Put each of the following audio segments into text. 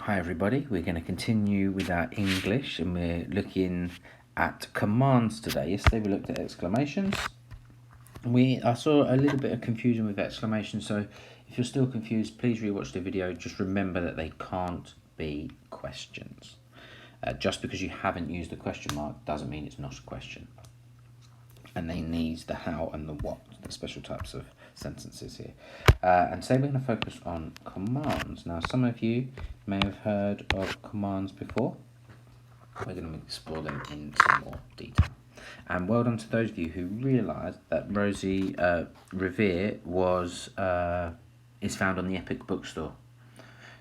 Hi everybody, we're going to continue with our English and we're looking at commands today. Yesterday we looked at exclamations. I saw a little bit of confusion with exclamations, so if you're still confused, please rewatch the video. Just remember that they can't be questions. Just because you haven't used the question mark doesn't mean it's not a question. And they need the how and the what, the special types of sentences here. And today we're going to focus on commands. Now, some of you may have heard of commands before. We're going to explore them in some more detail. And well done to those of you who realised that Rosie Revere is found on the Epic Bookstore.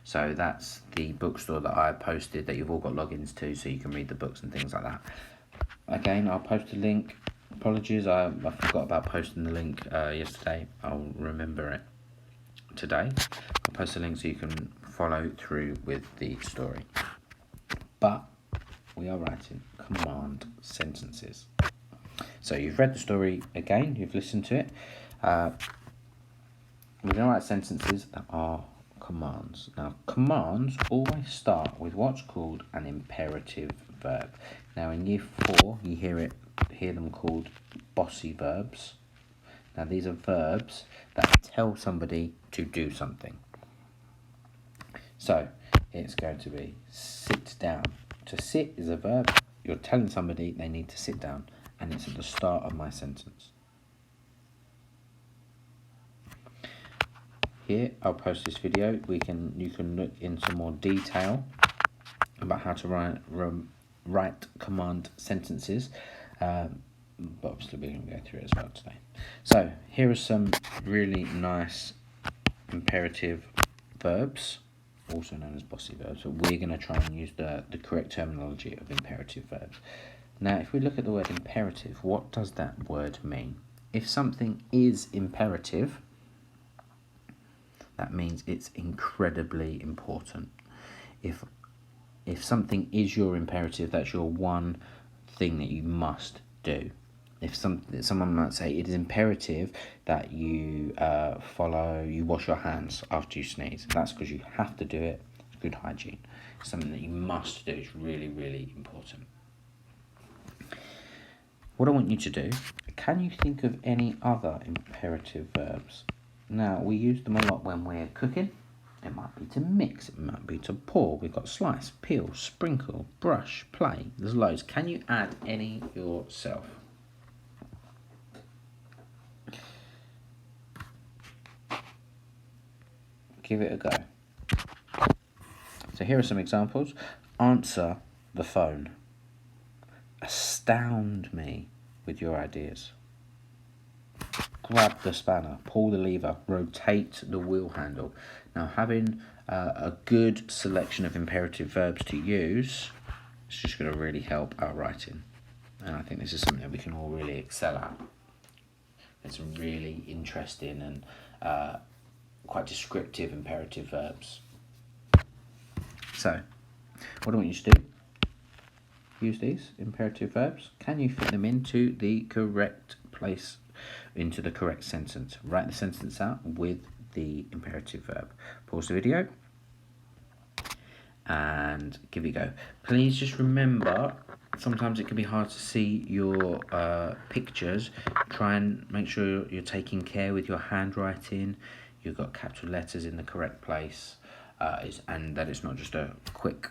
So that's the bookstore that I posted that you've all got logins to, so you can read the books and things like that. Again, I'll post a link. Apologies, I forgot about posting the link yesterday. I'll remember it today. I'll post a link so you can follow through with the story. But we are writing command sentences. So you've read the story again, you've listened to it. We're going to write sentences that are commands. Now, commands always start with what's called an imperative verb. Now, in year 4, you hear them called bossy verbs. Now, these are verbs that tell somebody to do something. So, it's going to be sit down. To sit is a verb. You're telling somebody they need to sit down, and it's at the start of my sentence. Here, I'll post this video. You can look into more detail about how to write command sentences. But obviously we're going to go through it as well today. So here are some really nice imperative verbs, also known as bossy verbs, but we're going to try and use the correct terminology of imperative verbs. Now, if we look at the word imperative, what does that word mean? If something is imperative, that means it's incredibly important. If something is your imperative, that's your one thing that you must do. If someone might say it is imperative that you you wash your hands after you sneeze. That's because you have to do it. It's good hygiene. It's something that you must do. It's really, really important. What I want you to do, can you think of any other imperative verbs? Now, we use them a lot when we're cooking. It might be to mix, it might be to pour. We've got slice, peel, sprinkle, brush, play. There's loads. Can you add any yourself? Give it a go. So here are some examples. Answer the phone. Astound me with your ideas. Grab the spanner, pull the lever, rotate the wheel handle. Now, having a good selection of imperative verbs to use is just going to really help our writing. And I think this is something that we can all really excel at. It's some really interesting and quite descriptive imperative verbs. So, what I want you to do, use these imperative verbs. Can you fit them into the correct place, into the correct sentence? Write the sentence out with the imperative verb. Pause the video and give it a go. Please just remember, sometimes it can be hard to see your pictures. Try and make sure you're taking care with your handwriting. You've got capital letters in the correct place, and that it's not just a quick.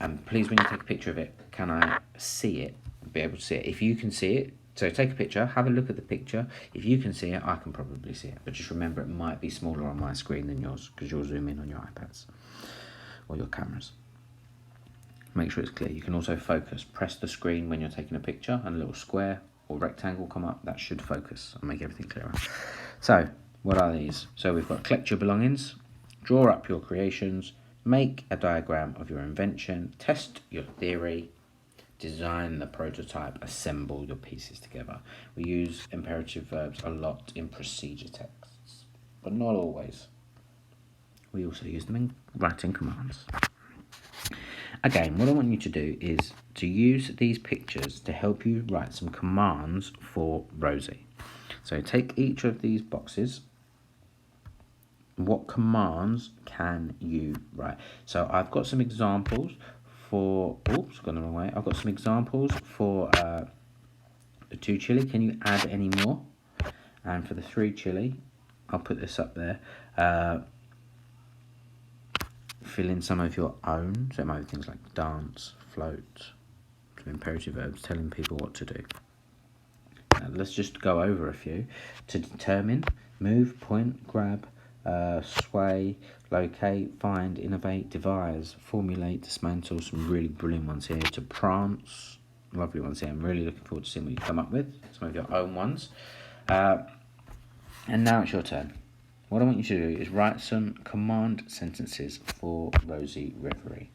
And please, when you take a picture of it, can I see it? Be able to see it. If you can see it, so take a picture, have a look at the picture. If you can see it, I can probably see it. But just remember, it might be smaller on my screen than yours because you'll zoom in on your iPads or your cameras. Make sure it's clear. You can also focus. Press the screen when you're taking a picture and a little square or rectangle come up. That should focus and make everything clearer. So, what are these? So we've got collect your belongings, draw up your creations, make a diagram of your invention, test your theory, design the prototype, assemble your pieces together. We use imperative verbs a lot in procedure texts, but not always. We also use them in writing commands. Again, what I want you to do is to use these pictures to help you write some commands for Rosie. So take each of these boxes, What commands can you write? So I've got some examples for, oops, gone the wrong way. I've got some examples for the 2 chili. Can you add any more? And for the 3 chili, I'll put this up there. Fill in some of your own. So it might be things like dance, float, some imperative verbs telling people what to do. Now let's just go over a few. To determine, move, point, grab, sway, locate, find, innovate, devise, formulate, dismantle. Some really brilliant ones here. To prance, lovely ones here. I'm really looking forward to seeing what you come up with. Some of your own ones. And now it's your turn. What I want you to do is write some command sentences for Rosie Reverie.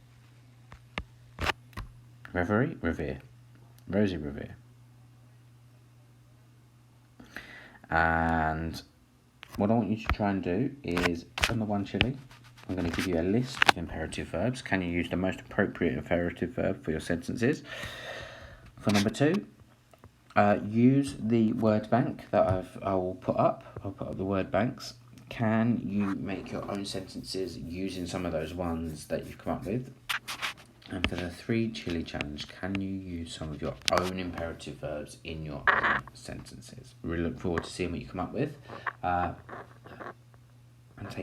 Reverie, revere. Rosie Revere. And what I want you to try and do is, on the 1 chili, I'm going to give you a list of imperative verbs. Can you use the most appropriate imperative verb for your sentences? For number 2, use the word bank that I will put up. I'll put up the word banks. Can you make your own sentences using some of those ones that you've come up with? And for the 3 chili challenge, can you use some of your own imperative verbs in your own sentences? Really look forward to seeing what you come up with.